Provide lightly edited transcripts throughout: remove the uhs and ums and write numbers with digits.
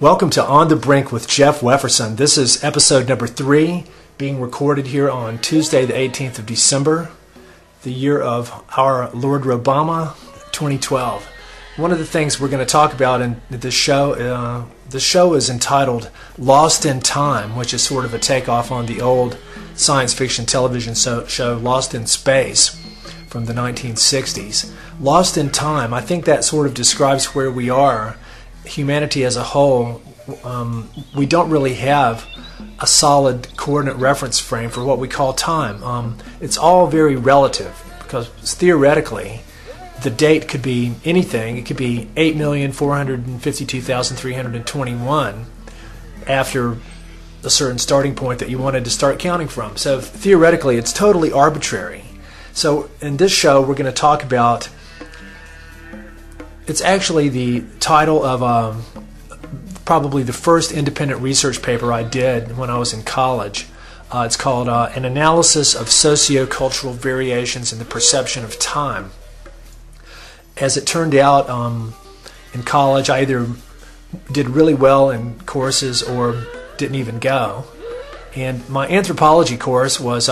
Welcome to On the Brink with Jeff Wefferson. This is episode number 3, being recorded here on Tuesday the 18th of December, the year of our Lord Robama, 2012. One of the things we're going to talk about in this show, the show is entitled Lost in Time, which is sort of a takeoff on the old science fiction television show Lost in Space from the 1960s. Lost in Time, I think that sort of describes where we are. Humanity as a whole, we don't really have a solid coordinate reference frame for what we call time. It's all very relative because theoretically the date could be anything. It could be 8,452,321 after a certain starting point that you wanted to start counting from. So theoretically it's totally arbitrary. So in this show we're going to talk about, it's actually the title of probably the first independent research paper I did when I was in college. It's called An Analysis of Sociocultural Variations in the Perception of Time. As it turned out, in college I either did really well in courses or didn't even go. And my anthropology course was,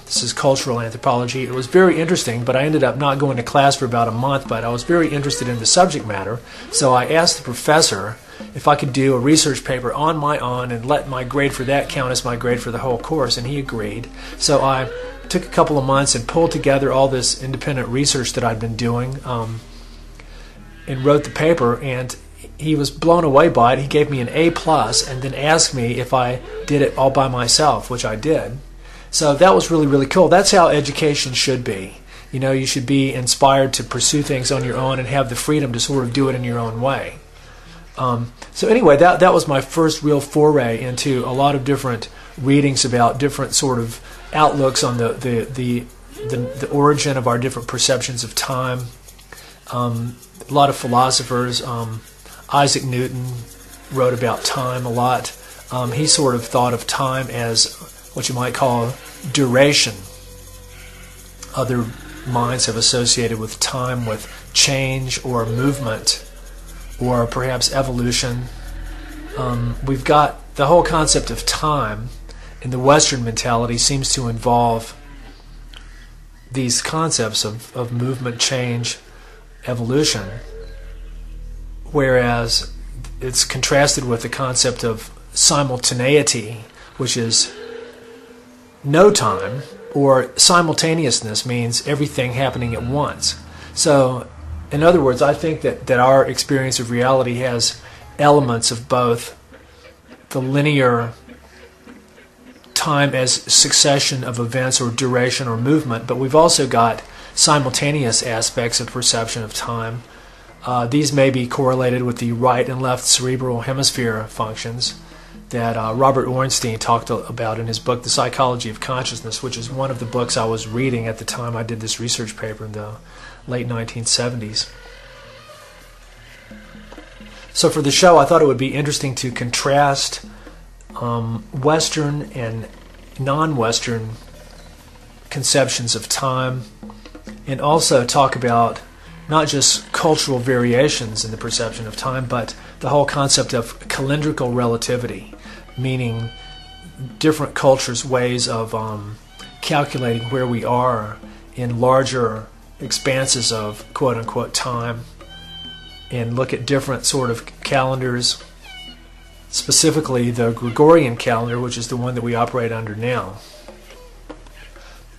this is cultural anthropology. It was very interesting, but I ended up not going to class for about a month, but I was very interested in the subject matter. So I asked the professor if I could do a research paper on my own and let my grade for that count as my grade for the whole course, and he agreed. So I took a couple of months and pulled together all this independent research that I'd been doing and wrote the paper, and he was blown away by it. He gave me an A+, and then asked me if I did it all by myself, which I did. So that was really, really cool. That's how education should be. You know, you should be inspired to pursue things on your own and have the freedom to sort of do it in your own way. So anyway, that was my first real foray into a lot of different readings about different sort of outlooks on the origin of our different perceptions of time. A lot of philosophers. Isaac Newton wrote about time a lot. He sort of thought of time as what you might call duration. Other minds have associated with time with change or movement or perhaps evolution. We've got the whole concept of time in the Western mentality seems to involve these concepts of movement, change, evolution, whereas it's contrasted with the concept of simultaneity, which is no time, or simultaneousness means everything happening at once. So, in other words, I think that our experience of reality has elements of both the linear time as succession of events or duration or movement, but we've also got simultaneous aspects of perception of time. These may be correlated with the right and left cerebral hemisphere functions that Robert Ornstein talked about in his book, The Psychology of Consciousness, which is one of the books I was reading at the time I did this research paper in the late 1970s. So for the show, I thought it would be interesting to contrast Western and non-Western conceptions of time, and also talk about not just cultural variations in the perception of time, but the whole concept of calendrical relativity, meaning different cultures' ways of calculating where we are in larger expanses of quote-unquote time, and look at different sort of calendars, specifically the Gregorian calendar, which is the one that we operate under now.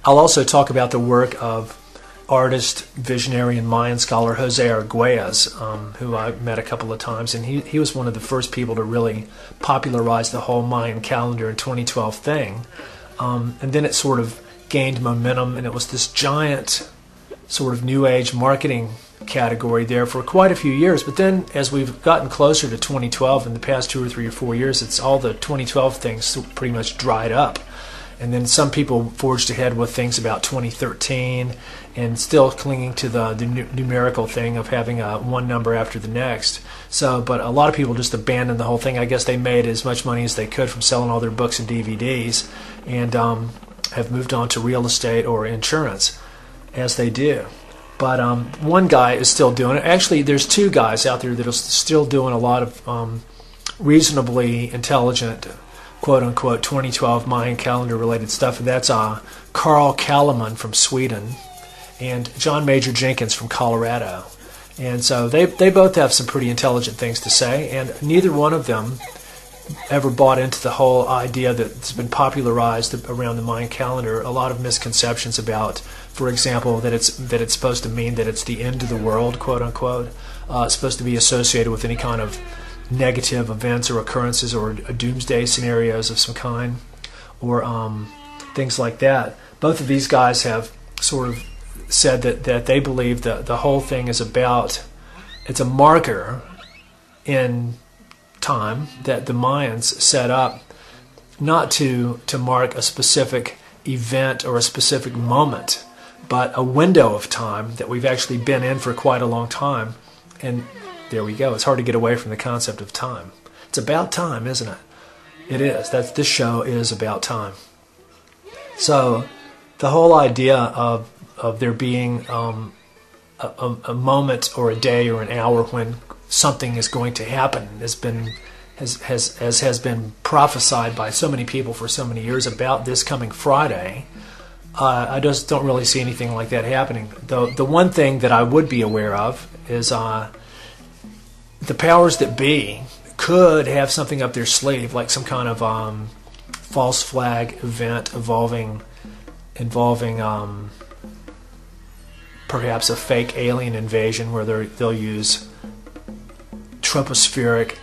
I'll also talk about the work of artist, visionary, and Mayan scholar Jose Arguelles, who I met a couple of times, and he was one of the first people to really popularize the whole Mayan calendar in 2012 thing. And then it sort of gained momentum, and it was this giant sort of new age marketing category there for quite a few years. But then as we've gotten closer to 2012 in the past 2 or 3 or 4 years, it's all the 2012 things pretty much dried up. And then some people forged ahead with things about 2013 and still clinging to the numerical thing of having one number after the next. So, but a lot of people just abandoned the whole thing. I guess they made as much money as they could from selling all their books and DVDs, and have moved on to real estate or insurance as they do. But one guy is still doing it. Actually, there's 2 guys out there that are still doing a lot of reasonably intelligent, quote-unquote, 2012 Mayan calendar-related stuff, and that's Carl Kalaman from Sweden and John Major Jenkins from Colorado. And so they both have some pretty intelligent things to say, and neither one of them ever bought into the whole idea that's been popularized around the Mayan calendar. A lot of misconceptions about, for example, that it's supposed to mean that it's the end of the world, quote unquote. It's supposed to be associated with any kind of negative events or occurrences or doomsday scenarios of some kind, or things like that. Both of these guys have sort of said that they believe that the whole thing is it's a marker in time that the Mayans set up, not to mark a specific event or a specific moment, but a window of time that we've actually been in for quite a long time. And there we go. It's hard to get away from the concept of time. It's about time, isn't it? It is. This show is about time. So the whole idea of there being a moment or a day or an hour when something is going to happen has been prophesied by so many people for so many years about this coming Friday. I just don't really see anything like that happening. The one thing that I would be aware of is the powers that be could have something up their sleeve, like some kind of false flag event involving perhaps a fake alien invasion where they'll use tropospheric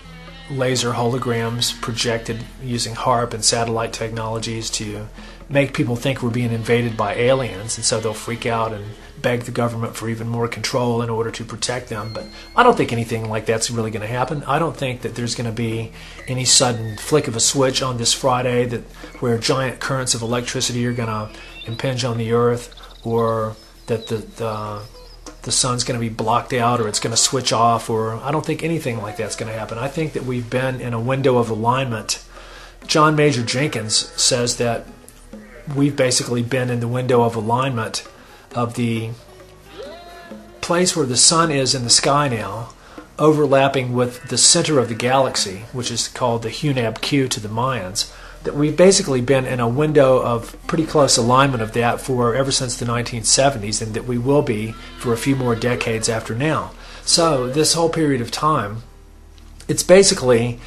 laser holograms projected using HARP and satellite technologies to make people think we're being invaded by aliens, and so they'll freak out and beg the government for even more control in order to protect them. But I don't think anything like that's really going to happen. I don't think that there's going to be any sudden flick of a switch on this Friday where giant currents of electricity are going to impinge on the earth, or that the sun's going to be blocked out, or it's going to switch off, or I don't think anything like that's going to happen. I think that we've been in a window of alignment. John Major Jenkins says that we've basically been in the window of alignment of the place where the sun is in the sky now, overlapping with the center of the galaxy, which is called the Hunab Q to the Mayans, that we've basically been in a window of pretty close alignment of that for ever since the 1970s, and that we will be for a few more decades after now. So this whole period of time, it's basically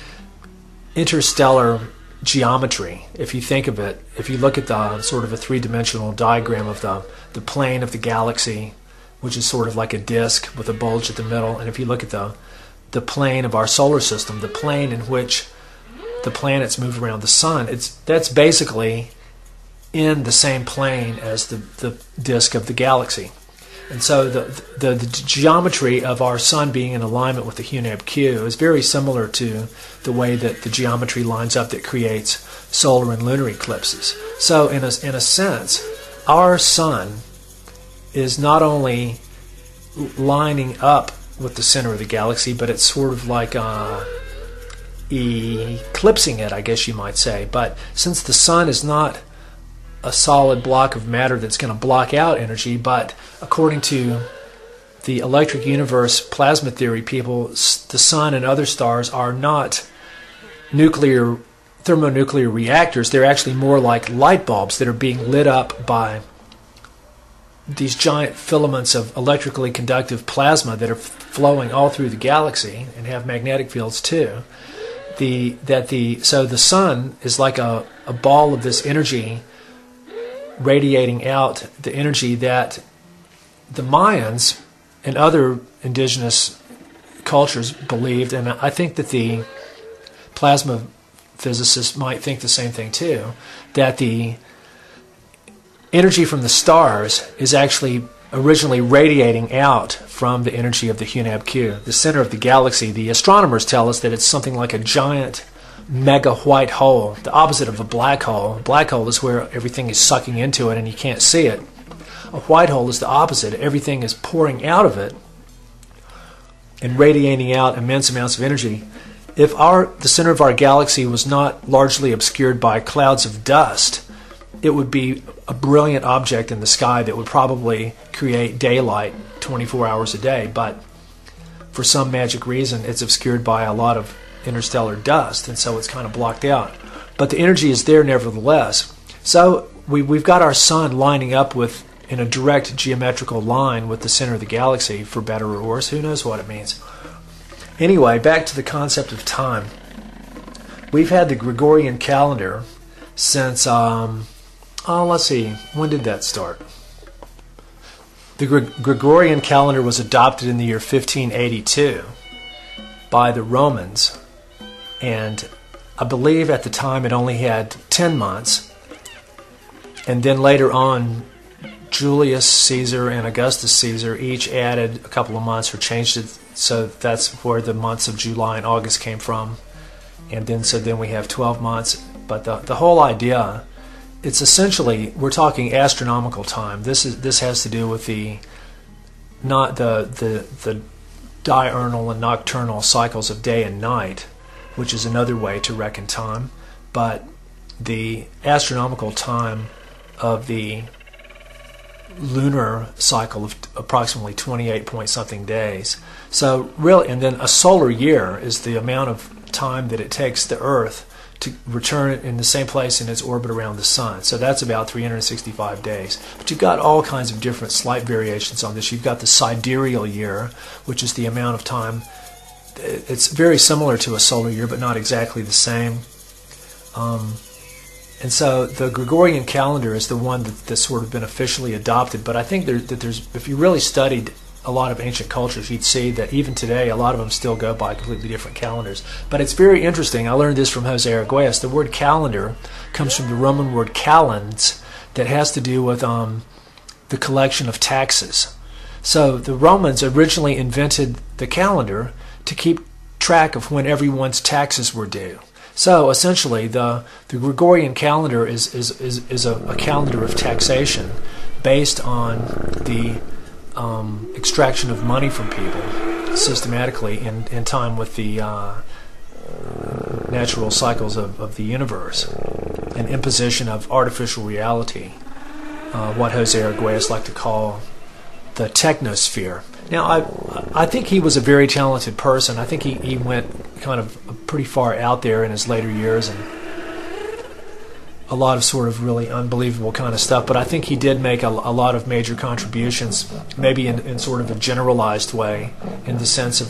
interstellar geometry. If you think of it, if you look at the sort of a three-dimensional diagram of the plane of the galaxy, which is sort of like a disk with a bulge at the middle, and if you look at the plane of our solar system, the plane in which the planets move around the sun, that's basically in the same plane as the disk of the galaxy. And so the geometry of our sun being in alignment with the Hunab Q is very similar to the way that the geometry lines up that creates solar and lunar eclipses. So in a sense, our sun is not only lining up with the center of the galaxy, but it's sort of like eclipsing it, I guess you might say. But since the sun is not a solid block of matter that's going to block out energy, but according to the electric universe plasma theory people, the sun and other stars are not thermonuclear reactors. They're actually more like light bulbs that are being lit up by these giant filaments of electrically conductive plasma that are flowing all through the galaxy and have magnetic fields too. So the sun is like a ball of this energy radiating out, the energy that the Mayans and other indigenous cultures believed, and I think that the plasma physicists might think the same thing too, that the energy from the stars is actually originally radiating out from the energy of the Hunab Q, the center of the galaxy. The astronomers tell us that it's something like a giant mega white hole, the opposite of a black hole. A black hole is where everything is sucking into it and you can't see it. A white hole is the opposite. Everything is pouring out of it and radiating out immense amounts of energy. If the center of our galaxy was not largely obscured by clouds of dust, it would be a brilliant object in the sky that would probably create daylight 24 hours a day. But for some magic reason, it's obscured by a lot of interstellar dust, and so it's kind of blocked out. But the energy is there nevertheless. So we've got our sun lining up with in a direct geometrical line with the center of the galaxy, for better or worse. Who knows what it means? Anyway, back to the concept of time. We've had the Gregorian calendar since, let's see, when did that start? The Gregorian calendar was adopted in the year 1582 by the Romans, and I believe at the time it only had 10 months, and then later on Julius Caesar and Augustus Caesar each added a couple of months or changed it, so that's where the months of July and August came from. And then we have 12 months. But the whole idea, it's essentially, we're talking astronomical time. This has to do with not the diurnal and nocturnal cycles of day and night, which is another way to reckon time, but the astronomical time of the lunar cycle of approximately 28 point something days. So really, and then a solar year is the amount of time that it takes the Earth to return in the same place in its orbit around the Sun. So that's about 365 days. But you've got all kinds of different slight variations on this. You've got the sidereal year, which is the amount of time. It's very similar to a solar year, but not exactly the same. And so the Gregorian calendar is the one that's sort of been officially adopted. But I think if you really studied a lot of ancient cultures, you'd see that even today a lot of them still go by completely different calendars. But it's very interesting. I learned this from Jose Arguelles. The word calendar comes from the Roman word calens, that has to do with the collection of taxes. So the Romans originally invented the calendar to keep track of when everyone's taxes were due. So essentially, the Gregorian calendar is a calendar of taxation based on the extraction of money from people systematically in time with the natural cycles of the universe, an imposition of artificial reality, what Jose Arguelles liked to call the technosphere. Now, I think he was a very talented person. I think he went kind of pretty far out there in his later years, and a lot of sort of really unbelievable kind of stuff. But I think he did make a lot of major contributions, maybe in sort of a generalized way, in the sense of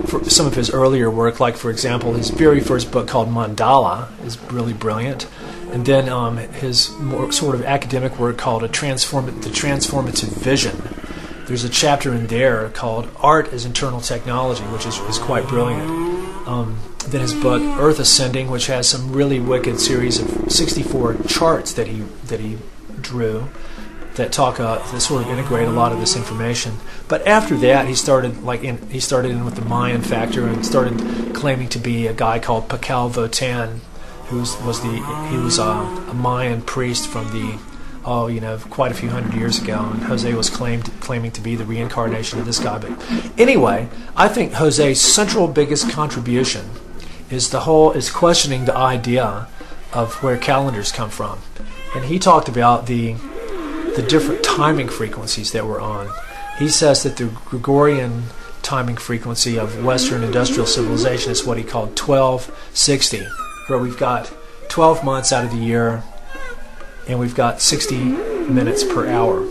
for some of his earlier work, like for example his very first book called Mandala is really brilliant. And then his more sort of academic work called The Transformative Vision. There's a chapter in there called Art as Internal Technology, which is quite brilliant. Then his book Earth Ascending, which has some really wicked series of 64 charts that he drew that sort of integrate a lot of this information. But after that, he started in with the Mayan factor and started claiming to be a guy called Pakal Votan, who was a Mayan priest from quite a few hundred years ago, and Jose was claiming to be the reincarnation of this guy. But anyway, I think Jose's central biggest contribution is questioning the idea of where calendars come from, and he talked about the different timing frequencies that we're on. He says that the Gregorian timing frequency of Western industrial civilization is what he called 1260. Where we've got 12 months out of the year and we've got 60 minutes per hour.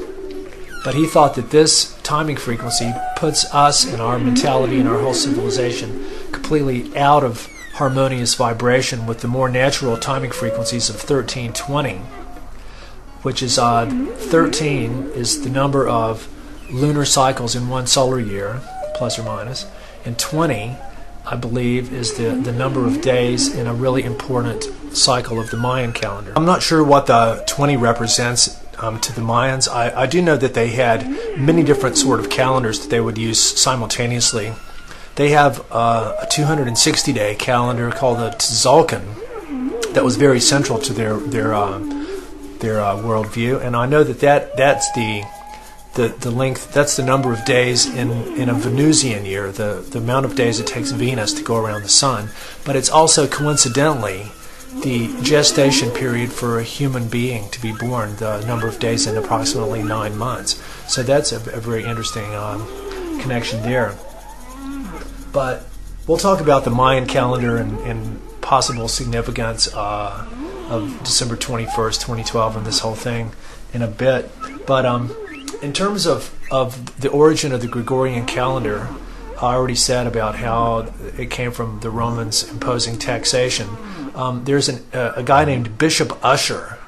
But he thought that this timing frequency puts us and our mentality and our whole civilization completely out of harmonious vibration with the more natural timing frequencies of 1320, which is 13 is the number of lunar cycles in one solar year, plus or minus, and 20, I believe, is the number of days in a really important cycle of the Mayan calendar. I'm not sure what the 20 represents to the Mayans. I do know that they had many different sort of calendars that they would use simultaneously. They have a 260-day calendar called the Tzolk'in that was very central to their worldview, and I know that's the length, that's the number of days in a Venusian year, the amount of days it takes Venus to go around the sun. But it's also coincidentally the gestation period for a human being to be born, the number of days in approximately 9 months. So that's a very interesting connection there. But we'll talk about the Mayan calendar and possible significance of December 21st, 2012 and this whole thing in a bit. But in terms of the origin of the Gregorian calendar, I already said about how it came from the Romans imposing taxation. There's a guy named Bishop Ussher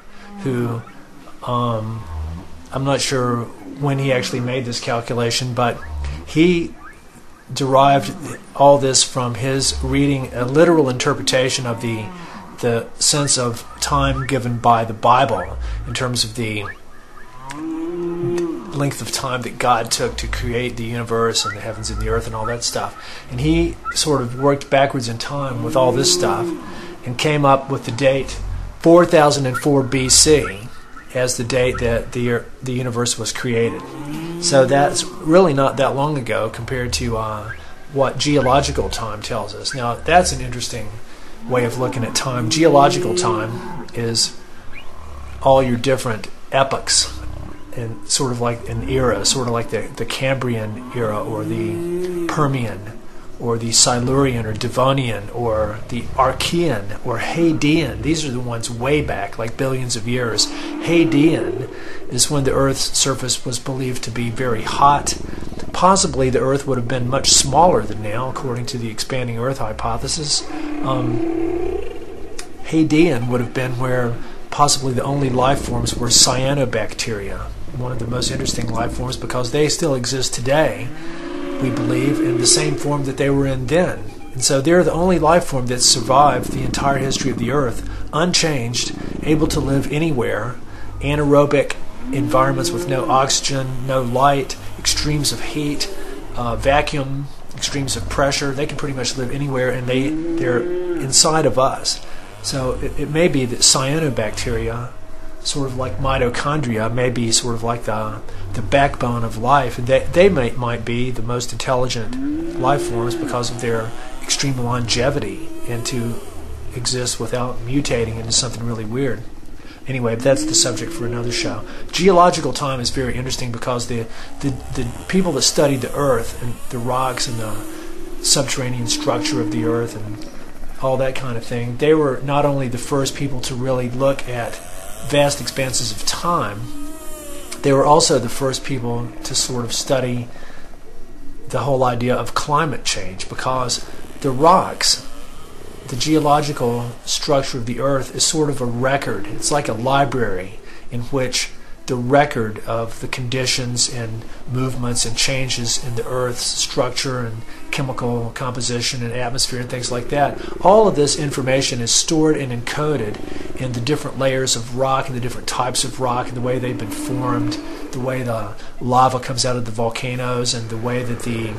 who, I'm not sure when he actually made this calculation, but he derived all this from his reading a literal interpretation of the sense of time given by the Bible in terms of the length of time that God took to create the universe and the heavens and the earth and all that stuff. And he sort of worked backwards in time with all this stuff and came up with the date 4004 BC as the date that the universe was created. So that's really not that long ago compared to what geological time tells us. Now, that's an interesting way of looking at time. Geological time is all your different epochs, and sort of like an era, sort of like the Cambrian era or the Permian or the Silurian or Devonian or the Archean or Hadean. These are the ones way back, like billions of years. Hadean is when the Earth's surface was believed to be very hot. Possibly the Earth would have been much smaller than now, according to the expanding Earth hypothesis. Hadean would have been where possibly the only life forms were cyanobacteria, one of the most interesting life forms because they still exist today, we believe, in the same form that they were in then. And so they're the only life form that survived the entire history of the Earth, unchanged, able to live anywhere, anaerobic environments with no oxygen, no light, extremes of heat, vacuum, extremes of pressure. They can pretty much live anywhere, and they're inside of us. So it may be that cyanobacteria, sort of like mitochondria, may be sort of like the backbone of life, and they might be the most intelligent life forms because of their extreme longevity and to exist without mutating into something really weird. Anyway, that's the subject for another show. Geological time is very interesting because the people that studied the Earth and the rocks and the subterranean structure of the Earth and all that kind of thing, they were not only the first people to really look at vast expanses of time, they were also the first people to sort of study the whole idea of climate change, because the rocks, the geological structure of the Earth is sort of a record. It's like a library in which the record of the conditions and movements and changes in the Earth's structure and chemical composition and atmosphere and things like that. All of this information is stored and encoded in the different layers of rock and the different types of rock and the way they've been formed, the way the lava comes out of the volcanoes and the way that the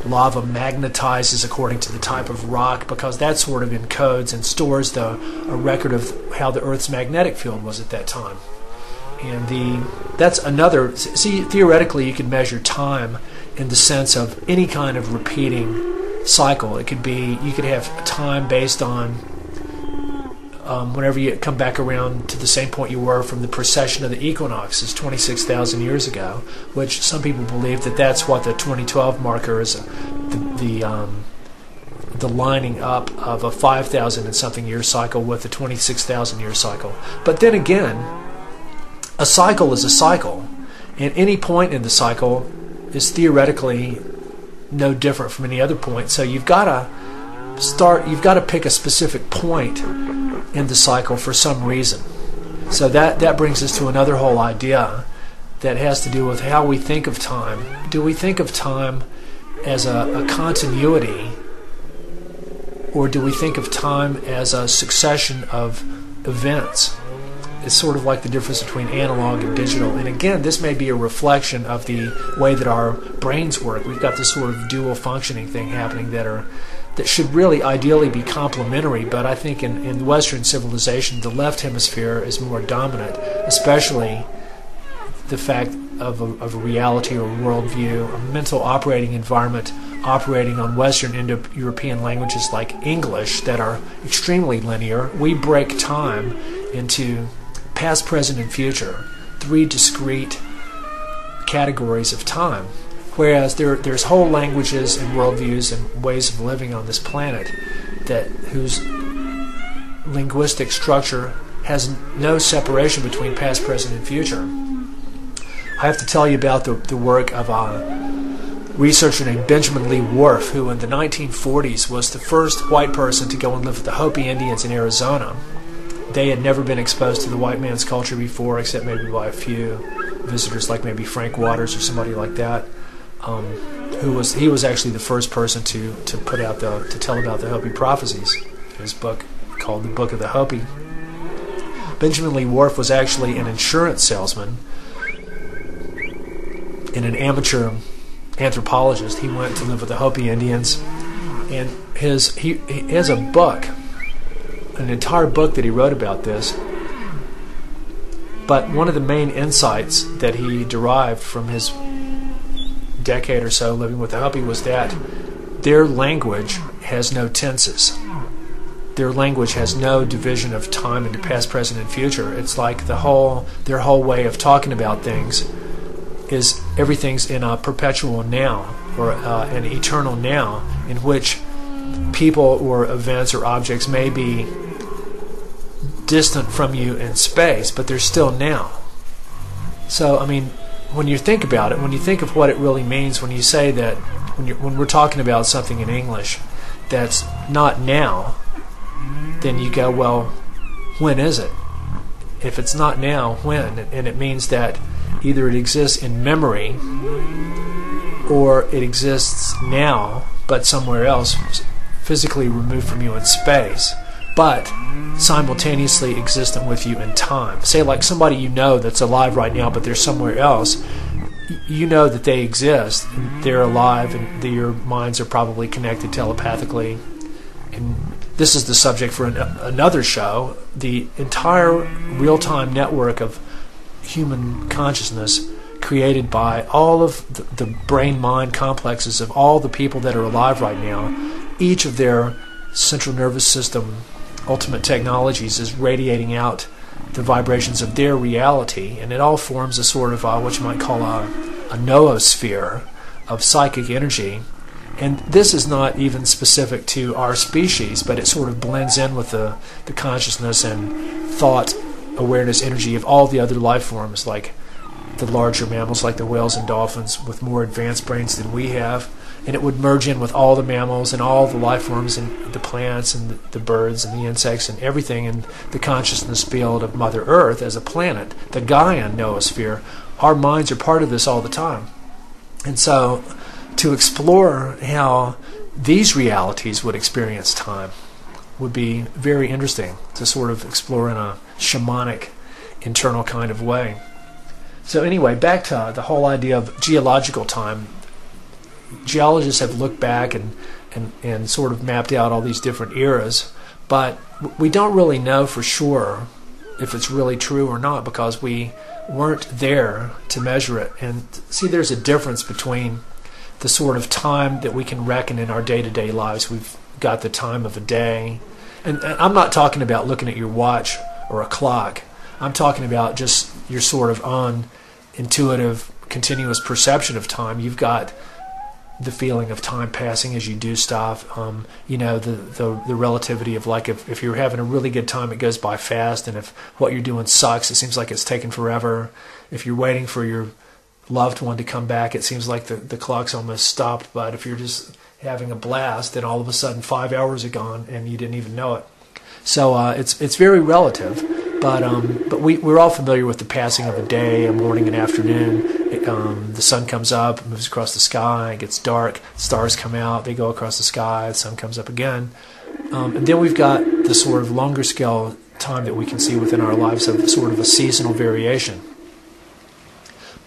lava magnetizes according to the type of rock, because that sort of encodes and stores a record of how the Earth's magnetic field was at that time. And that's another, see, theoretically you could measure time in the sense of any kind of repeating cycle. It could be, you could have time based on whenever you come back around to the same point you were from the precession of the equinoxes 26,000 years ago, which some people believe that that's what the 2012 marker is, the lining up of a 5,000 and something year cycle with the 26,000 year cycle. But then again, a cycle is a cycle, and any point in the cycle is theoretically no different from any other point. So you've got to pick a specific point in the cycle for some reason. So that brings us to another whole idea that has to do with how we think of time. Do we think of time as a continuity, or do we think of time as a succession of events? It's sort of like the difference between analog and digital. And again, this may be a reflection of the way that our brains work. We've got this sort of dual functioning thing happening that should really ideally be complementary, but I think in Western civilization, the left hemisphere is more dominant, especially the fact of a reality or worldview, a mental operating environment operating on Western Indo-European languages like English that are extremely linear. We break time into past, present, and future, three discrete categories of time. Whereas there's whole languages and worldviews and ways of living on this planet whose linguistic structure has no separation between past, present, and future. I have to tell you about the work of a researcher named Benjamin Lee Whorf, who in the 1940s was the first white person to go and live with the Hopi Indians in Arizona. They had never been exposed to the white man's culture before, except maybe by a few visitors like maybe Frank Waters or somebody like that. He was actually the first person to tell about the Hopi prophecies. His book called The Book of the Hopi. Benjamin Lee Whorf was actually an insurance salesman and an amateur anthropologist. He went to live with the Hopi Indians, and he has a book, an entire book that he wrote about this. But one of the main insights that he derived from his decade or so living with the Hopi was that their language has no tenses. Their language has no division of time into past, present, and future. It's like their whole way of talking about things is everything's in a perpetual now, or an eternal now, in which people or events or objects may be distant from you in space, but they're still now. So, I mean, when you think about it, when you think of what it really means when you say that, when we're talking about something in English that's not now, then you go, well, when is it? If it's not now, when? And it means that either it exists in memory or it exists now, but somewhere else, physically removed from you in space, but simultaneously existent with you in time. Say like somebody you know that's alive right now, but they're somewhere else. You know that they exist, and they're alive, and your minds are probably connected telepathically. And this is the subject for another show. The entire real-time network of human consciousness created by all of the brain-mind complexes of all the people that are alive right now, each of their central nervous system ultimate technologies is radiating out the vibrations of their reality, and it all forms a sort of what you might call a noosphere of psychic energy. And this is not even specific to our species, but it sort of blends in with the consciousness and thought, awareness, energy of all the other life forms, like the larger mammals like the whales and dolphins with more advanced brains than we have. And it would merge in with all the mammals and all the life forms and the plants and the birds and the insects and everything in the consciousness field of Mother Earth as a planet, the Gaian noosphere. Our minds are part of this all the time. And so to explore how these realities would experience time would be very interesting to sort of explore in a shamanic, internal kind of way. So anyway, back to the whole idea of geological time. Geologists have looked back and sort of mapped out all these different eras, but we don't really know for sure if it's really true or not because we weren't there to measure it. And see, there's a difference between the sort of time that we can reckon in our day-to-day lives. We've got the time of a day. And I'm not talking about looking at your watch or a clock. I'm talking about just your sort of own intuitive, continuous perception of time. You've got the feeling of time passing as you do stuff. The relativity of like if you're having a really good time, it goes by fast, and if what you're doing sucks, it seems like it's taken forever. If you're waiting for your loved one to come back, it seems like the clock's almost stopped. But if you're just having a blast, then all of a sudden 5 hours are gone and you didn't even know it. So it's very relative. But we're all familiar with the passing of a day, a morning and afternoon. The sun comes up, moves across the sky, it gets dark, stars come out, they go across the sky, the sun comes up again. And then we've got the sort of longer scale time that we can see within our lives of sort of a seasonal variation.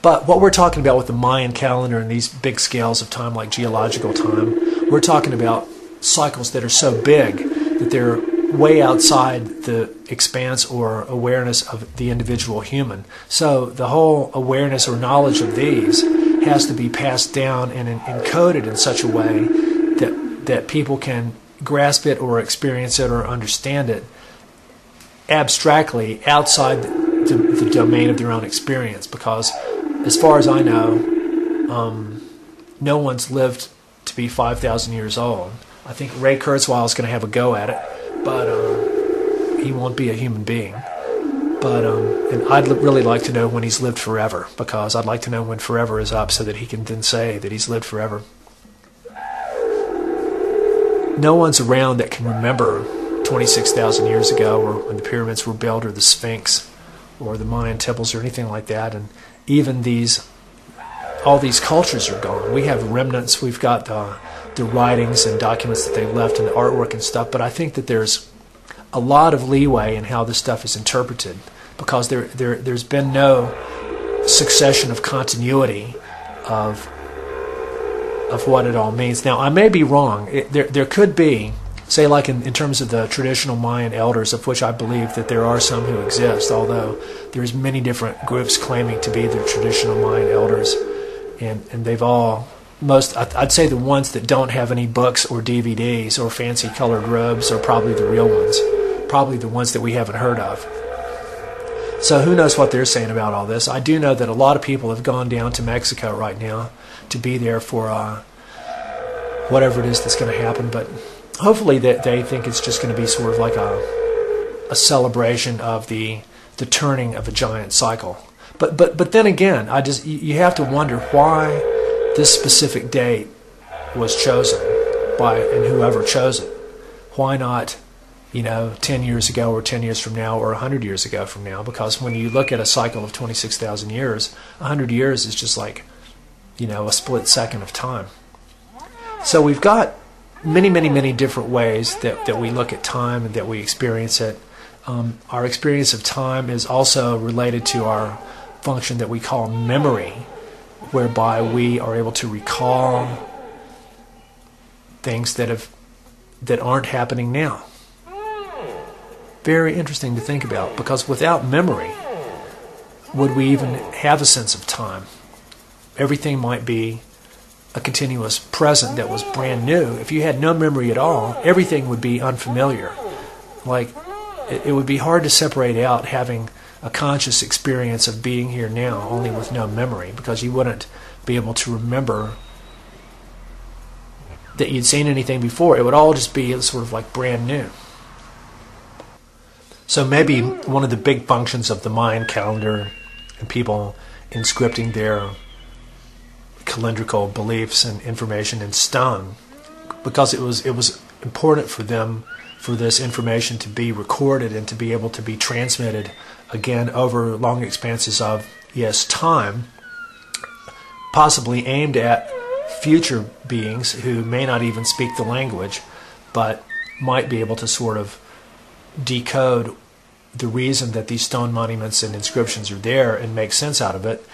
But what we're talking about with the Mayan calendar and these big scales of time like geological time, we're talking about cycles that are so big that they're way outside the expanse or awareness of the individual human. So the whole awareness or knowledge of these has to be passed down and encoded in such a way that people can grasp it or experience it or understand it abstractly outside the domain of their own experience. Because as far as I know, no one's lived to be 5,000 years old. I think Ray Kurzweil is going to have a go at it, but he won't be a human being. But and I'd really like to know when he's lived forever, because I'd like to know when forever is up so that he can then say that he's lived forever. No one's around that can remember 26,000 years ago, or when the pyramids were built, or the Sphinx, or the Mayan temples, or anything like that. And even all these cultures are gone. We have remnants. We've got the writings and documents that they've left, and the artwork and stuff. But I think that there's a lot of leeway in how this stuff is interpreted, because there's been no succession of continuity of what it all means. Now, I may be wrong. There could be, say, like in terms of the traditional Mayan elders, of which I believe that there are some who exist, although there's many different groups claiming to be the traditional Mayan elders, and they've all, I'd say the ones that don't have any books or DVDs or fancy colored robes are probably the real ones, probably the ones that we haven't heard of. So who knows what they're saying about all this. I do know that a lot of people have gone down to Mexico right now to be there for whatever it is that's going to happen, but hopefully they think it's just going to be sort of like a celebration of the turning of a giant cycle. But then again, you have to wonder why this specific date was chosen by, and whoever chose it. Why not, 10 years ago, or 10 years from now, or 100 years ago from now? Because when you look at a cycle of 26,000 years, 100 years is just like, a split second of time. So we've got many, many, many different ways that we look at time and that we experience it. Our experience of time is also related to our function that we call memory, whereby we are able to recall things that aren't happening now. Very interesting to think about, because without memory, would we even have a sense of time? Everything might be a continuous present that was brand new. If you had no memory at all, everything would be unfamiliar. Like, it would be hard to separate out having a conscious experience of being here now only with no memory, because you wouldn't be able to remember that you'd seen anything before. It would all just be sort of like brand new. So maybe one of the big functions of the Mayan calendar and people inscripting their calendrical beliefs and information in stone, because it was important for them for this information to be recorded and to be able to be transmitted again over long expanses of time, possibly aimed at future beings who may not even speak the language, but might be able to sort of decode the reason that these stone monuments and inscriptions are there and make sense out of it.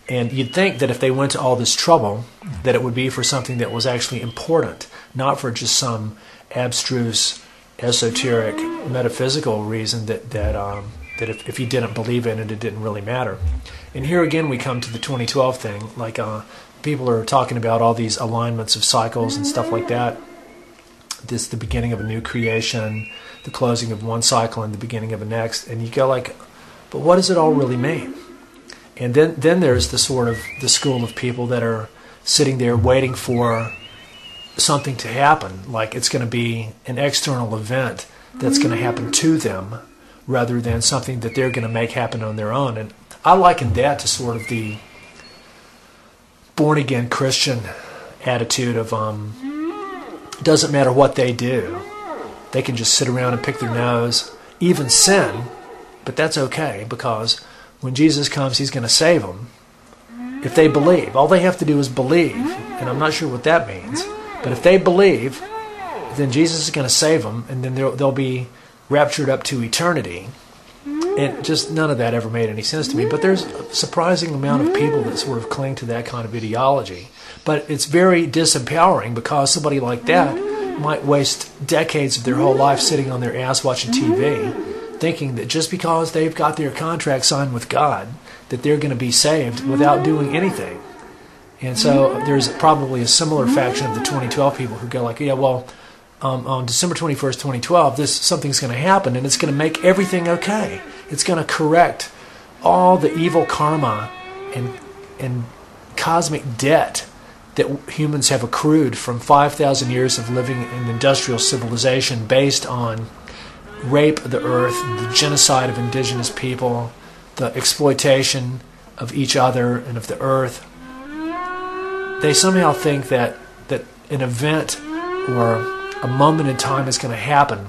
And you'd think that if they went to all this trouble, that it would be for something that was actually important, not for just some abstruse, esoteric, metaphysical reason that if you didn't believe in it, it didn't really matter. And here again we come to the 2012 thing. Like people are talking about all these alignments of cycles and stuff like that. This the beginning of a new creation, the closing of one cycle and the beginning of a next. And you go like, but what does it all really mean? And then there's the school of people that are sitting there waiting for something to happen, like it's going to be an external event that's going to happen to them rather than something that they're going to make happen on their own. And I liken that to sort of the born-again Christian attitude of it doesn't matter what they do. They can just sit around and pick their nose, even sin, but that's okay, because when Jesus comes, he's going to save them if they believe. All they have to do is believe, and I'm not sure what that means. But if they believe, then Jesus is going to save them, and then they'll be raptured up to eternity. And just none of that ever made any sense to me. But there's a surprising amount of people that sort of cling to that kind of ideology. But it's very disempowering, because somebody like that might waste decades of their whole life sitting on their ass watching TV, thinking that just because they've got their contract signed with God, that they're going to be saved without doing anything. And so there's probably a similar faction of the 2012 people who go like, yeah, well, on December 21st, 2012, something's going to happen, and it's going to make everything okay. It's going to correct all the evil karma and cosmic debt that humans have accrued from 5,000 years of living in industrial civilization based on rape of the earth, the genocide of indigenous people, the exploitation of each other and of the earth. They somehow think that an event or a moment in time is going to happen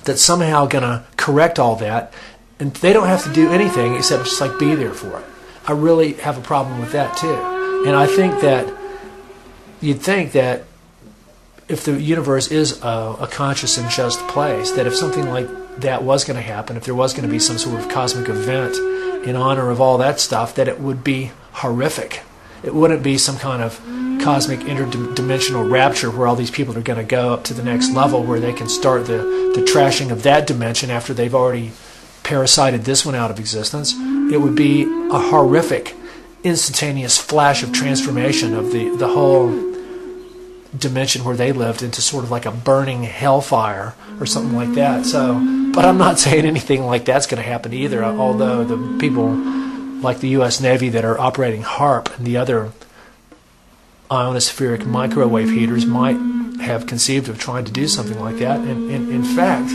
that's somehow going to correct all that, and they don't have to do anything except just like be there for it. I really have a problem with that too. And I think that you'd think that if the universe is a conscious and just place, that if something like that was going to happen, if there was going to be some sort of cosmic event in honor of all that stuff, that it would be horrific. It wouldn't be some kind of cosmic interdimensional rapture where all these people are going to go up to the next level where they can start the trashing of that dimension after they've already parasited this one out of existence. It would be a horrific, instantaneous flash of transformation of the whole dimension where they lived into sort of like a burning hellfire or something like that. So, but I'm not saying anything like that's going to happen either, although the people like the U.S. Navy that are operating HARP and the other ionospheric microwave heaters might have conceived of trying to do something like that. And in fact,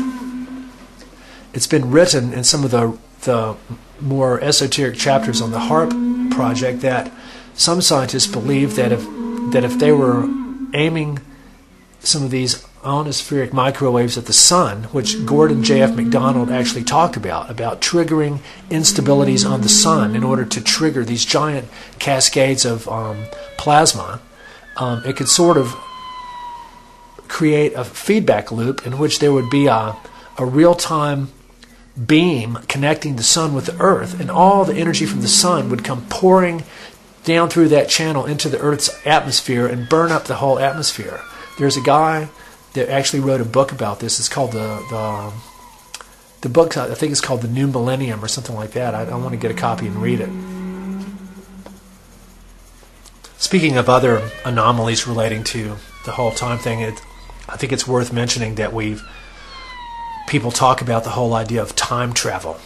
it's been written in some of the more esoteric chapters on the HARP project that some scientists believe that if they were aiming some of these ionospheric microwaves at the sun, which Gordon J.F. McDonald actually talked about triggering instabilities on the sun in order to trigger these giant cascades of plasma, it could sort of create a feedback loop in which there would be a real-time beam connecting the sun with the earth, and all the energy from the sun would come pouring down through that channel into the Earth's atmosphere and burn up the whole atmosphere. There's a guy that actually wrote a book about this. It's called the book, I think it's called The New Millennium or something like that. I want to get a copy and read it. Speaking of other anomalies relating to the whole time thing, I think it's worth mentioning that people talk about the whole idea of time travel.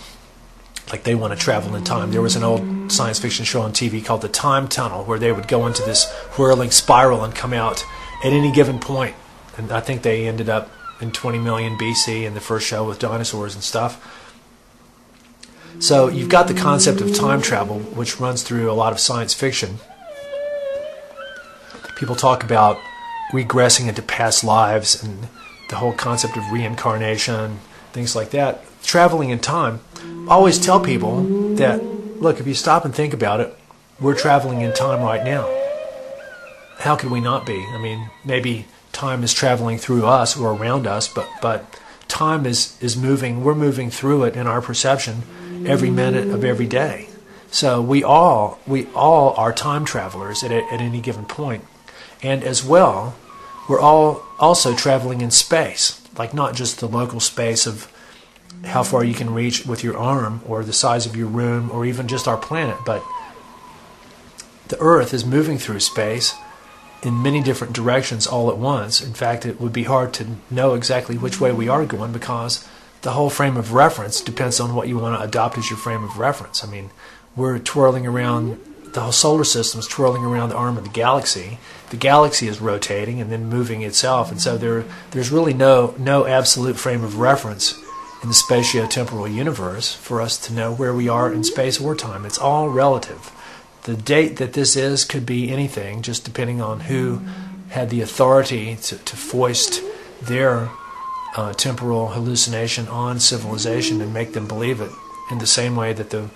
Like they want to travel in time. There was an old science fiction show on TV called The Time Tunnel where they would go into this whirling spiral and come out at any given point. And I think they ended up in 20 million BC in the first show with dinosaurs and stuff. So you've got the concept of time travel, which runs through a lot of science fiction. People talk about regressing into past lives and the whole concept of reincarnation, things like that. Traveling in time. I always tell people that, look, if you stop and think about it, we're traveling in time right now. How could we not be? I mean, maybe time is traveling through us or around us, but time is moving. We're moving through it in our perception every minute of every day. So we all are time travelers at any given point. And as well, we're all also traveling in space, like not just the local space of how far you can reach with your arm or the size of your room or even just our planet, but the Earth is moving through space in many different directions all at once. In fact, it would be hard to know exactly which way we are going because the whole frame of reference depends on what you want to adopt as your frame of reference. I mean, we're twirling around, the whole solar system is twirling around the arm of the galaxy. The galaxy is rotating and then moving itself, and so there's really no absolute frame of reference in the spatio-temporal universe for us to know where we are in space or time. It's all relative. The date that this is could be anything, just depending on who had the authority to foist their temporal hallucination on civilization and make them believe it, in the same way that the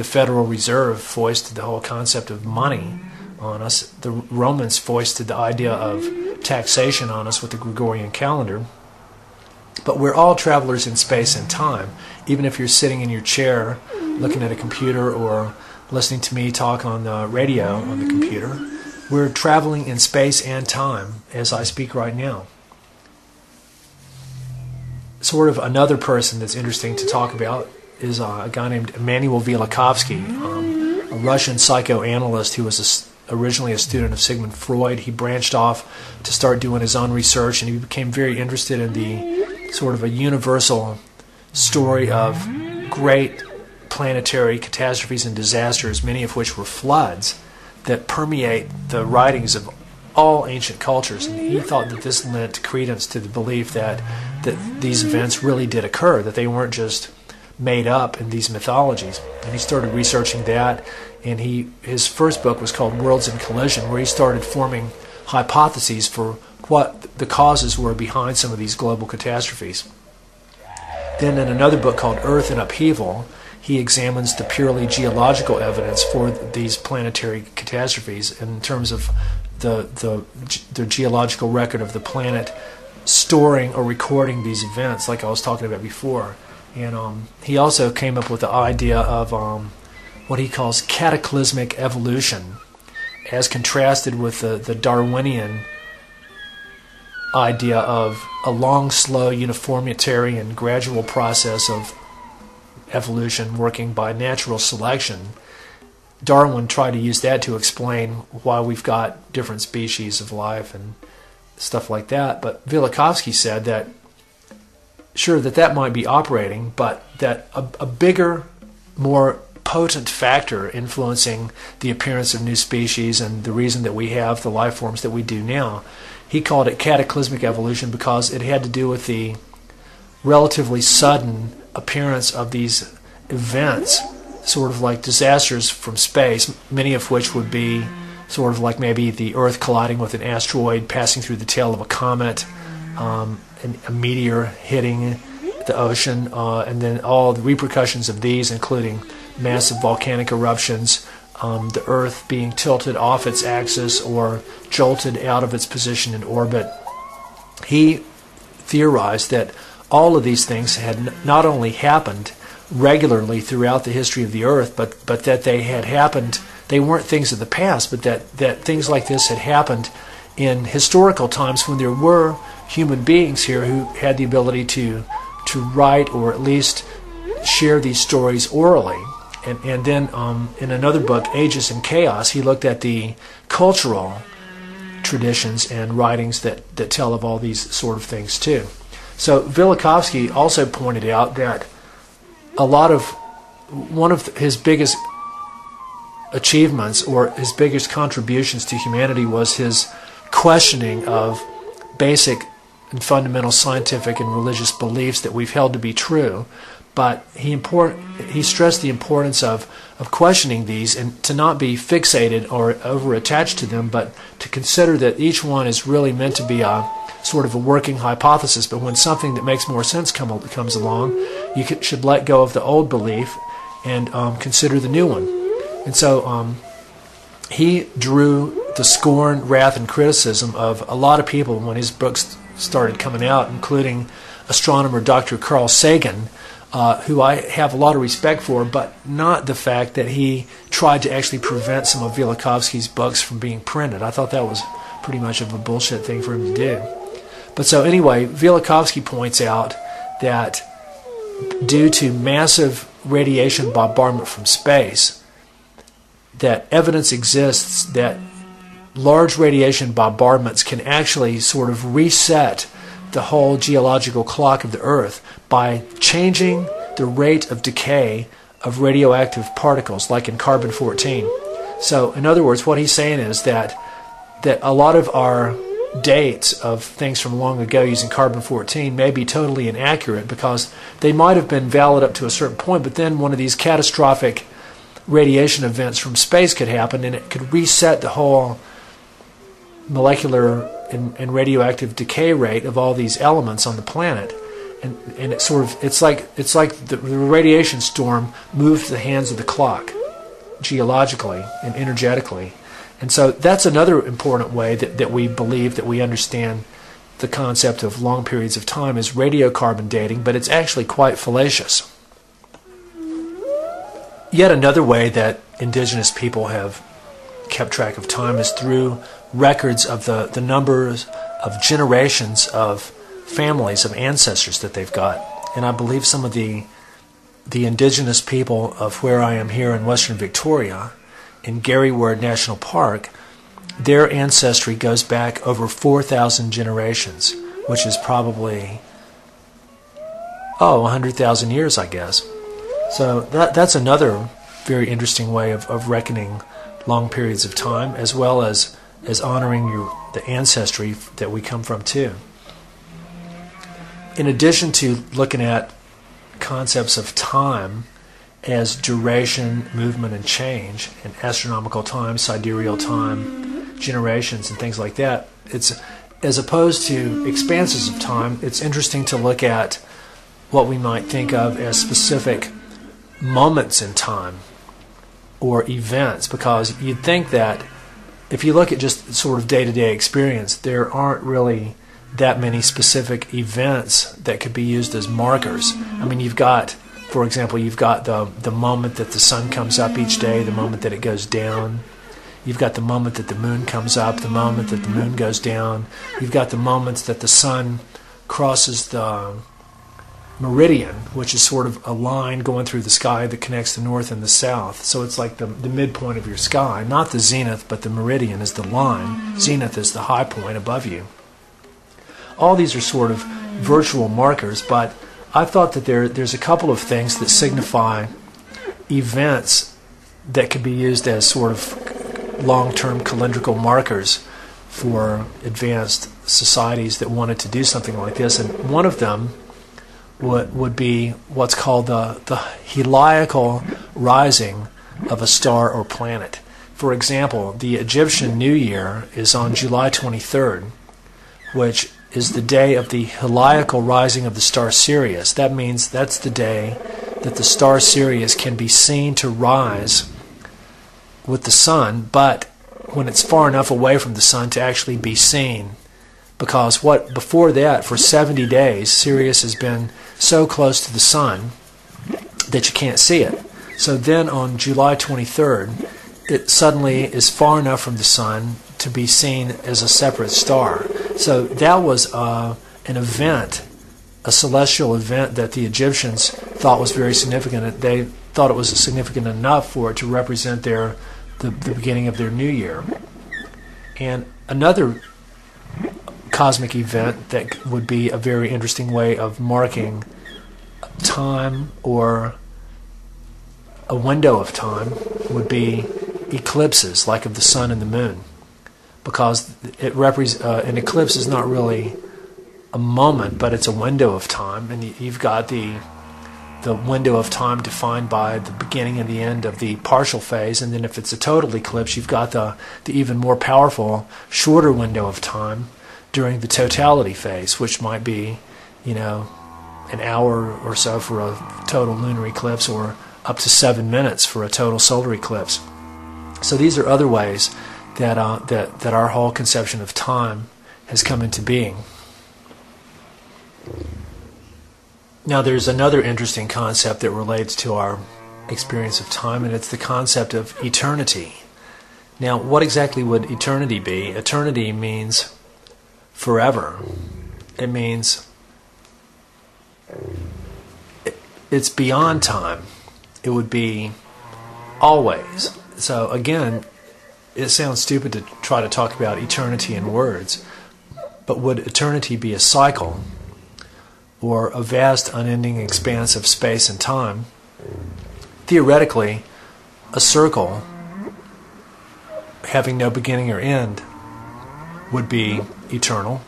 Federal Reserve foisted the whole concept of money on us. The Romans foisted the idea of taxation on us with the Gregorian calendar. But we're all travelers in space and time. Even if you're sitting in your chair looking at a computer or listening to me talk on the radio on the computer, we're traveling in space and time as I speak right now. Sort of another person that's interesting to talk about is a guy named Immanuel Velikovsky, a Russian psychoanalyst who was originally a student of Sigmund Freud. He branched off to start doing his own research, and he became very interested in the sort of a universal story of great planetary catastrophes and disasters, many of which were floods, that permeate the writings of all ancient cultures, and he thought that this lent credence to the belief that these events really did occur, that they weren't just made up in these mythologies. And he started researching that, and his first book was called Worlds in Collision, where he started forming hypotheses for what the causes were behind some of these global catastrophes. Then in another book called Earth in Upheaval, he examines the purely geological evidence for these planetary catastrophes in terms of the geological record of the planet storing or recording these events, like I was talking about before. And he also came up with the idea of what he calls cataclysmic evolution, as contrasted with the Darwinian idea of a long, slow, uniformitary and gradual process of evolution working by natural selection. Darwin tried to use that to explain why we've got different species of life and stuff like that. But Velikovsky said that, sure, that might be operating, but that a bigger, more potent factor influencing the appearance of new species and the reason that we have the life forms that we do now, he called it cataclysmic evolution because it had to do with the relatively sudden appearance of these events, sort of like disasters from space, many of which would be sort of like maybe the Earth colliding with an asteroid, passing through the tail of a comet, and a meteor hitting the ocean, and then all the repercussions of these, including massive volcanic eruptions, the Earth being tilted off its axis or jolted out of its position in orbit. He theorized that all of these things had not only happened regularly throughout the history of the Earth, but that they had happened, they weren't things of the past, but that things like this had happened in historical times when there were human beings here who had the ability to write or at least share these stories orally. And then in another book, Ages in Chaos, he looked at the cultural traditions and writings that tell of all these sort of things too. So Velikovsky also pointed out that one of his biggest achievements or his biggest contributions to humanity was his questioning of basic and fundamental scientific and religious beliefs that we've held to be true. But he stressed the importance of questioning these and to not be fixated or over-attached to them, but to consider that each one is really meant to be a sort of a working hypothesis. But when something that makes more sense comes along, you should let go of the old belief and consider the new one. And so he drew the scorn, wrath, and criticism of a lot of people when his books started coming out, including astronomer Dr. Carl Sagan, who I have a lot of respect for, but not the fact that he tried to actually prevent some of Velikovsky's books from being printed. I thought that was pretty much of a bullshit thing for him to do. But so anyway, Velikovsky points out that due to massive radiation bombardment from space, that evidence exists that large radiation bombardments can actually sort of reset the whole geological clock of the Earth by changing the rate of decay of radioactive particles, like in carbon-14. So, in other words, what he's saying is that a lot of our dates of things from long ago using carbon-14 may be totally inaccurate because they might have been valid up to a certain point, but then one of these catastrophic radiation events from space could happen and it could reset the whole molecular and radioactive decay rate of all these elements on the planet, and it's like the radiation storm moved the hands of the clock geologically and energetically. And so that's another important way that we believe that we understand the concept of long periods of time is radiocarbon dating, but it's actually quite fallacious. Yet another way that indigenous people have kept track of time is through records of the numbers of generations of families, of ancestors that they've got. And I believe some of the indigenous people of where I am here in Western Victoria, in Gary Ward National Park, their ancestry goes back over 4,000 generations, which is probably 100,000 years, I guess. So that's another very interesting way of reckoning long periods of time, as well as honoring the ancestry that we come from too. In addition to looking at concepts of time as duration, movement, and change, and astronomical time, sidereal time, generations, and things like that, it's, as opposed to expanses of time, it's interesting to look at what we might think of as specific moments in time or events, because you'd think that if you look at just sort of day-to-day experience, there aren't really that many specific events that could be used as markers. I mean, you've got, for example, you've got the moment that the sun comes up each day, the moment that it goes down. You've got the moment that the moon comes up, the moment that the moon goes down. You've got the moments that the sun crosses the meridian, which is sort of a line going through the sky that connects the north and the south. So it's like the midpoint of your sky, not the zenith, but the meridian is the line. Zenith is the high point above you. All these are sort of virtual markers, but I thought that there's a couple of things that signify events that could be used as sort of long-term calendrical markers for advanced societies that wanted to do something like this. And one of them would be what's called the heliacal rising of a star or planet. For example, the Egyptian New Year is on July 23rd, which is the day of the heliacal rising of the star Sirius. That means that's the day that the star Sirius can be seen to rise with the sun, but when it's far enough away from the sun to actually be seen. Because before that, for 70 days, Sirius has been so close to the sun that you can't see it. So then on July 23rd, it suddenly is far enough from the sun to be seen as a separate star. So that was an event, a celestial event that the Egyptians thought was very significant. They thought it was significant enough for it to represent the beginning of their new year. And another cosmic event that would be a very interesting way of marking time or a window of time would be eclipses, like of the sun and the moon, because an eclipse is not really a moment, but it's a window of time, and you've got the window of time defined by the beginning and the end of the partial phase, and then if it's a total eclipse, you've got the even more powerful shorter window of time during the totality phase, which might be, an hour or so for a total lunar eclipse, or up to 7 minutes for a total solar eclipse. So these are other ways that our whole conception of time has come into being. Now there's another interesting concept that relates to our experience of time, and it's the concept of eternity. Now, what exactly would eternity be? Eternity means forever. It means it's beyond time. It would be always. So again, it sounds stupid to try to talk about eternity in words, but would eternity be a cycle or a vast unending expanse of space and time? Theoretically, a circle having no beginning or end would be eternal.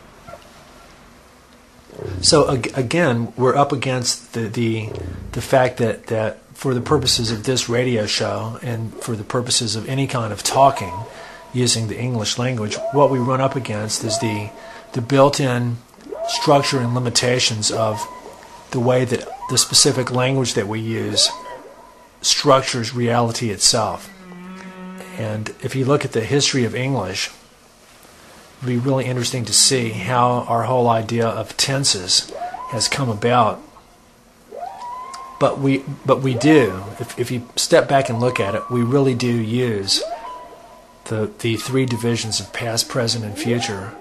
So again, we're up against the fact that for the purposes of this radio show and for the purposes of any kind of talking using the English language, what we run up against is the built-in structure and limitations of the way that the specific language that we use structures reality itself. And if you look at the history of English, it would be really interesting to see how our whole idea of tenses has come about. But we do, if you step back and look at it, we really do use the three divisions of past, present, and future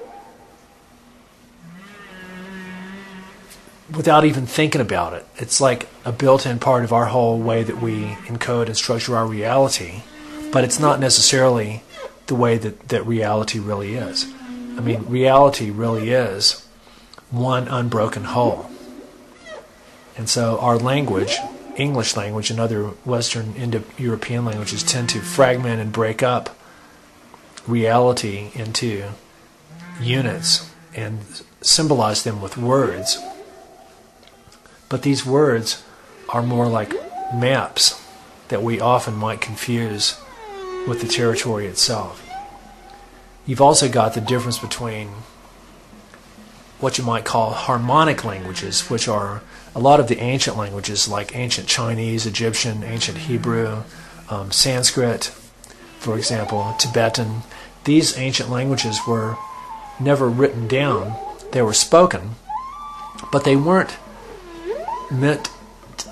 without even thinking about it. It's like a built-in part of our whole way that we encode and structure our reality, but it's not necessarily the way that reality really is. I mean, reality really is one unbroken whole. And so our language, English language and other Western Indo-European languages, tend to fragment and break up reality into units and symbolize them with words. But these words are more like maps that we often might confuse with the territory itself. You've also got the difference between what you might call harmonic languages, which are a lot of the ancient languages like ancient Chinese, Egyptian, ancient Hebrew, Sanskrit, for example, Tibetan. These ancient languages were never written down. They were spoken, but they weren't meant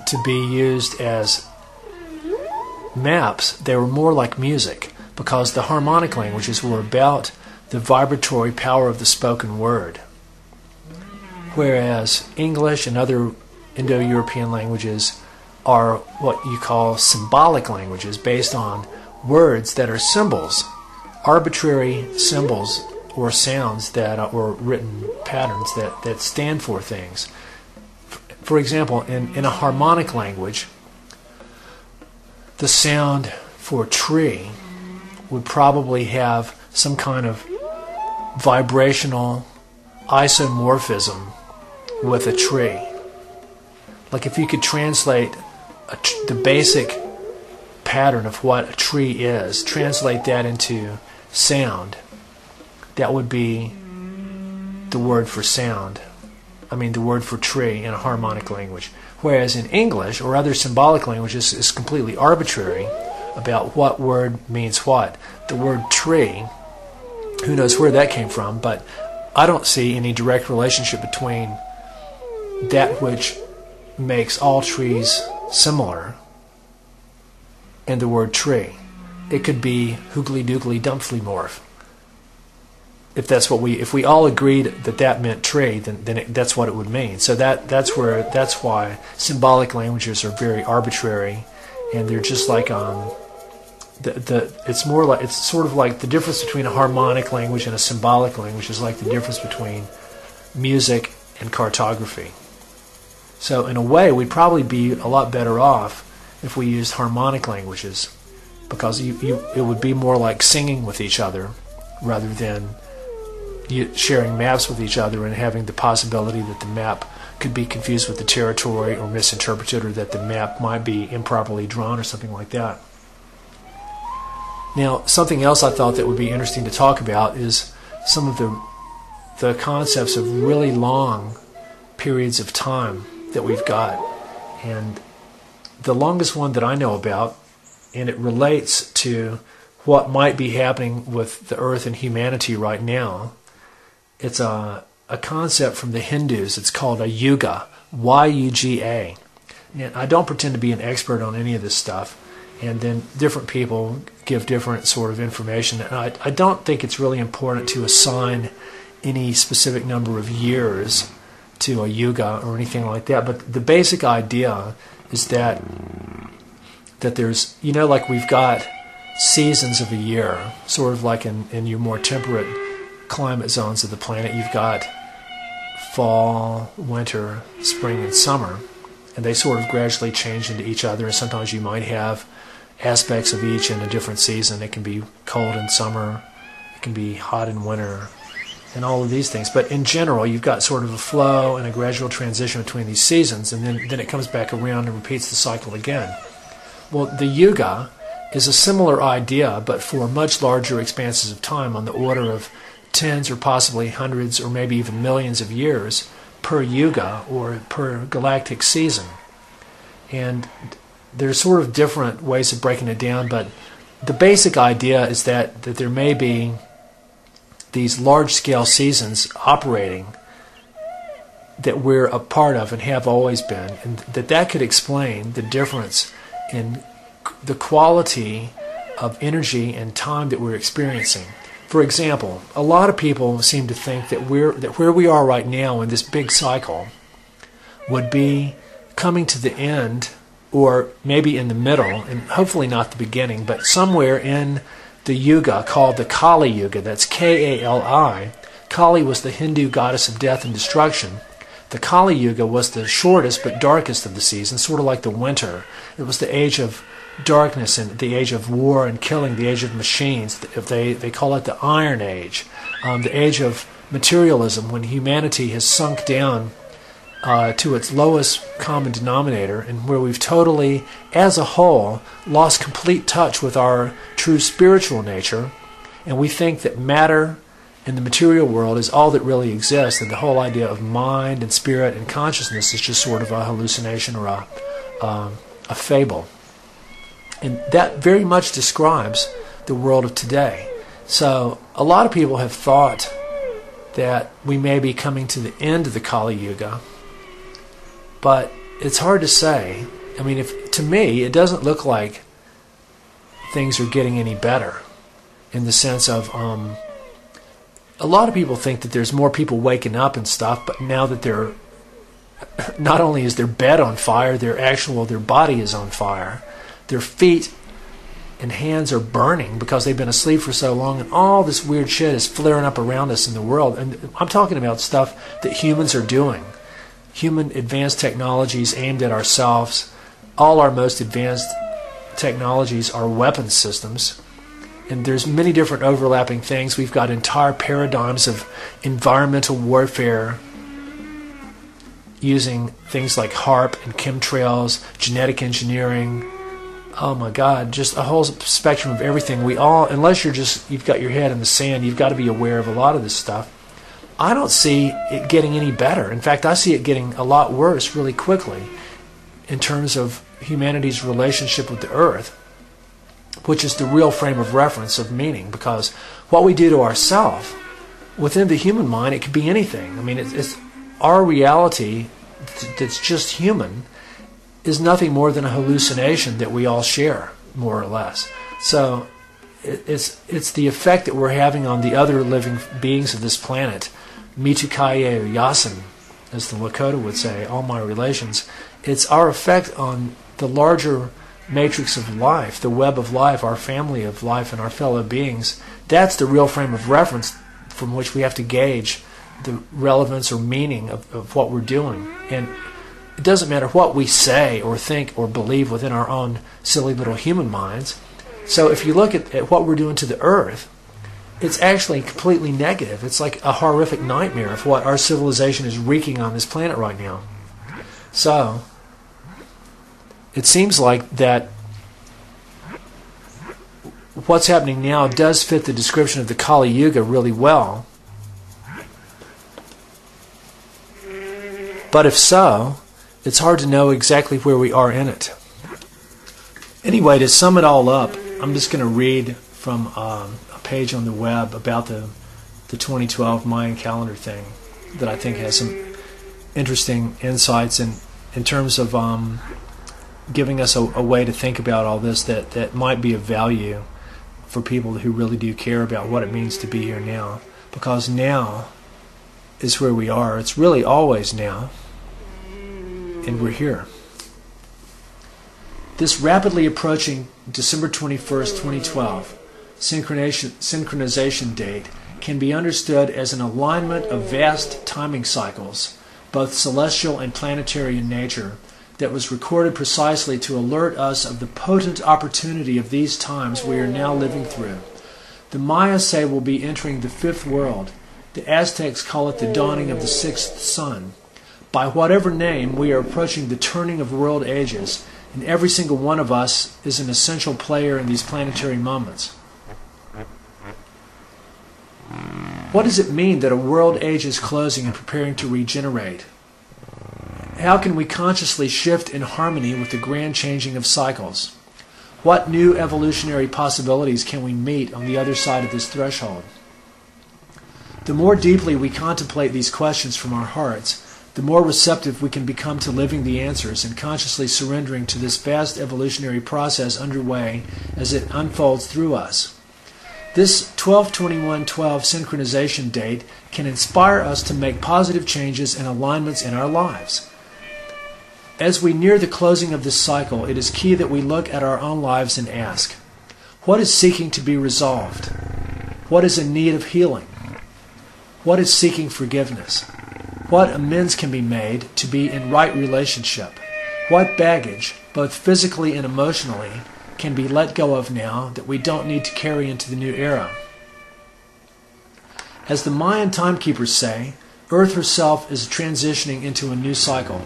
to be used as maps. They were more like music, because the harmonic languages were about the vibratory power of the spoken word, whereas English and other Indo-European languages are what you call symbolic languages, based on words that are symbols, arbitrary symbols or sounds that or written patterns that stand for things. For example, in a harmonic language, the sound for tree would probably have some kind of vibrational isomorphism with a tree. Like if you could translate the basic pattern of what a tree is, translate that into sound, that would be the word for sound. I mean the word for tree in a harmonic language. Whereas in English or other symbolic languages, it's completely arbitrary about what word means what. The word tree, who knows where that came from, but I don't see any direct relationship between that which makes all trees similar and the word tree. It could be hoogly doogly dumpfly morph. If we all agreed that meant tree, then that's what it would mean. So that's why symbolic languages are very arbitrary, and they're just like it's sort of like the difference between a harmonic language and a symbolic language is like the difference between music and cartography. So in a way, we'd probably be a lot better off if we used harmonic languages, because it would be more like singing with each other rather than sharing maps with each other and having the possibility that the map could be confused with the territory or misinterpreted, or that the map might be improperly drawn or something like that. Now, something else I thought that would be interesting to talk about is some of the concepts of really long periods of time that we've got. And the longest one that I know about, and it relates to what might be happening with the earth and humanity right now, it's a concept from the Hindus. It's called a yuga, Y-U-G-A. And I don't pretend to be an expert on any of this stuff, and then different people give different sort of information. And I don't think it's really important to assign any specific number of years to a yuga or anything like that, but the basic idea is that there's, like we've got seasons of a year, sort of like in your more temperate climate zones of the planet, you've got fall, winter, spring, and summer, and they sort of gradually change into each other, and sometimes you might have aspects of each in a different season. It can be cold in summer, it can be hot in winter, and all of these things. But in general, you've got sort of a flow and a gradual transition between these seasons, and then it comes back around and repeats the cycle again. Well, the yuga is a similar idea, but for much larger expanses of time, on the order of tens or possibly hundreds or maybe even millions of years per yuga or per galactic season. And there's sort of different ways of breaking it down, but the basic idea is that there may be these large-scale seasons operating that we're a part of and have always been, and that could explain the difference in the quality of energy and time that we're experiencing. For example, a lot of people seem to think that where we are right now in this big cycle would be coming to the end, or maybe in the middle, and hopefully not the beginning, but somewhere in the yuga called the Kali Yuga. That's K-A-L-I. Kali was the Hindu goddess of death and destruction. The Kali Yuga was the shortest but darkest of the seasons, sort of like the winter. It was the age of darkness and the age of war and killing, the age of machines. If they call it the Iron Age, the age of materialism, when humanity has sunk down to its lowest common denominator, and where we've totally, as a whole, lost complete touch with our true spiritual nature, and we think that matter in the material world is all that really exists, and the whole idea of mind and spirit and consciousness is just sort of a hallucination or a fable. And that very much describes the world of today. So a lot of people have thought that we may be coming to the end of the Kali Yuga, but it's hard to say. I mean, to me, it doesn't look like things are getting any better, in the sense of a lot of people think that there's more people waking up and stuff, but now that they're not only is their bed on fire, their body is on fire. Their feet and hands are burning because they've been asleep for so long, and all this weird shit is flaring up around us in the world. And I'm talking about stuff that humans are doing. Human advanced technologies aimed at ourselves. All our most advanced technologies are weapon systems. And there's many different overlapping things. We've got entire paradigms of environmental warfare using things like HARP and chemtrails, genetic engineering. Oh my God, just a whole spectrum of everything. We all, unless you've got your head in the sand, you've got to be aware of a lot of this stuff. I don't see it getting any better. In fact, I see it getting a lot worse really quickly in terms of humanity's relationship with the earth, which is the real frame of reference of meaning, because what we do to ourselves, within the human mind, it could be anything. I mean, it's our reality that's just human is nothing more than a hallucination that we all share, more or less. So it's the effect that we're having on the other living beings of this planet. Mitukaye Yasin, as the Lakota would say, all my relations. It's our effect on the larger matrix of life, the web of life, our family of life, and our fellow beings. That's the real frame of reference from which we have to gauge the relevance or meaning of what we're doing. And it doesn't matter what we say or think or believe within our own silly little human minds. So if you look at what we're doing to the earth, it's actually completely negative. It's like a horrific nightmare of what our civilization is wreaking on this planet right now. So it seems like that what's happening now does fit the description of the Kali Yuga really well. But if so, it's hard to know exactly where we are in it. Anyway, to sum it all up, I'm just going to read from a page on the web about the 2012 Mayan calendar thing that I think has some interesting insights in terms of giving us a way to think about all this that might be of value for people who really do care about what it means to be here now. Because now is where we are. It's really always now. And we're here. This rapidly approaching December 21st, 2012 synchronization date can be understood as an alignment of vast timing cycles, both celestial and planetary in nature, that was recorded precisely to alert us of the potent opportunity of these times we are now living through. The Maya say we'll be entering the fifth world. The Aztecs call it the dawning of the sixth sun. By whatever name, we are approaching the turning of world ages, and every single one of us is an essential player in these planetary moments. What does it mean that a world age is closing and preparing to regenerate? How can we consciously shift in harmony with the grand changing of cycles? What new evolutionary possibilities can we meet on the other side of this threshold? The more deeply we contemplate these questions from our hearts, the more receptive we can become to living the answers and consciously surrendering to this vast evolutionary process underway as it unfolds through us. This 12-21-12 synchronization date can inspire us to make positive changes and alignments in our lives. As we near the closing of this cycle, it is key that we look at our own lives and ask, what is seeking to be resolved? What is in need of healing? What is seeking forgiveness? What amends can be made to be in right relationship? What baggage, both physically and emotionally, can be let go of now that we don't need to carry into the new era. As the Mayan timekeepers say, Earth herself is transitioning into a new cycle.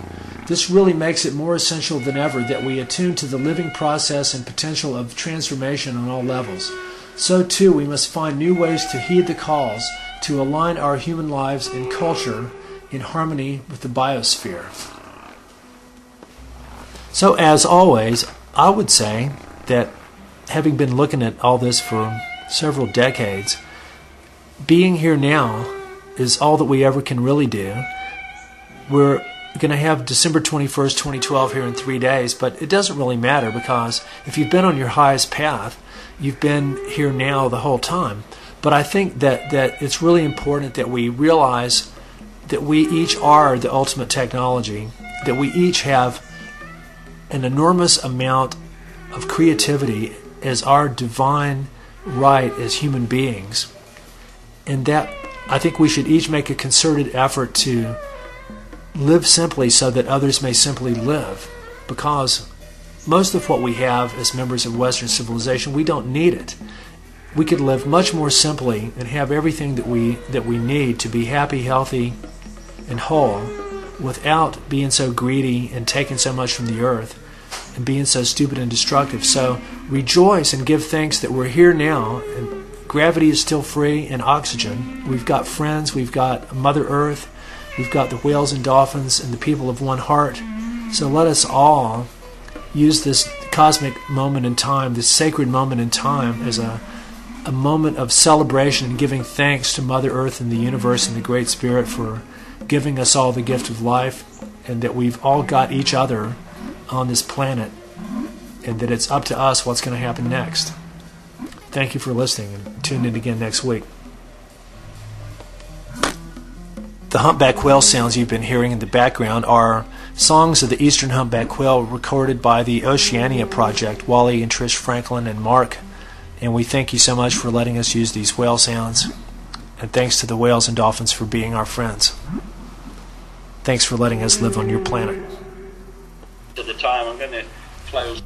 This really makes it more essential than ever that we attune to the living process and potential of transformation on all levels. So too, we must find new ways to heed the calls to align our human lives and culture in harmony with the biosphere. So as always, I would say that having been looking at all this for several decades, being here now is all that we ever can really do. We're going to have December 21st, 2012 here in 3 days, but it doesn't really matter because if you've been on your highest path, you've been here now the whole time. But I think that it's really important that we realize that we each are the ultimate technology, that we each have an enormous amount of creativity as our divine right as human beings, and that I think we should each make a concerted effort to live simply so that others may simply live, because most of what we have as members of Western civilization, we don't need it. We could live much more simply and have everything that we need to be happy, healthy, and whole without being so greedy and taking so much from the earth and being so stupid and destructive. So rejoice and give thanks that we're here now, and gravity is still free, and oxygen. We've got friends, we've got Mother Earth, we've got the whales and dolphins and the people of one heart. So let us all use this cosmic moment in time, this sacred moment in time, as a moment of celebration and giving thanks to Mother Earth and the universe and the Great Spirit for giving us all the gift of life, and that we've all got each other on this planet, and that it's up to us what's going to happen next. Thank you for listening, and tune in again next week. The humpback whale sounds you've been hearing in the background are songs of the eastern humpback whale recorded by the Oceania Project, Wally and Trish Franklin and Mark. And we thank you so much for letting us use these whale sounds. And thanks to the whales and dolphins for being our friends. Thanks for letting us live on your planet. At the time, I'm going to close.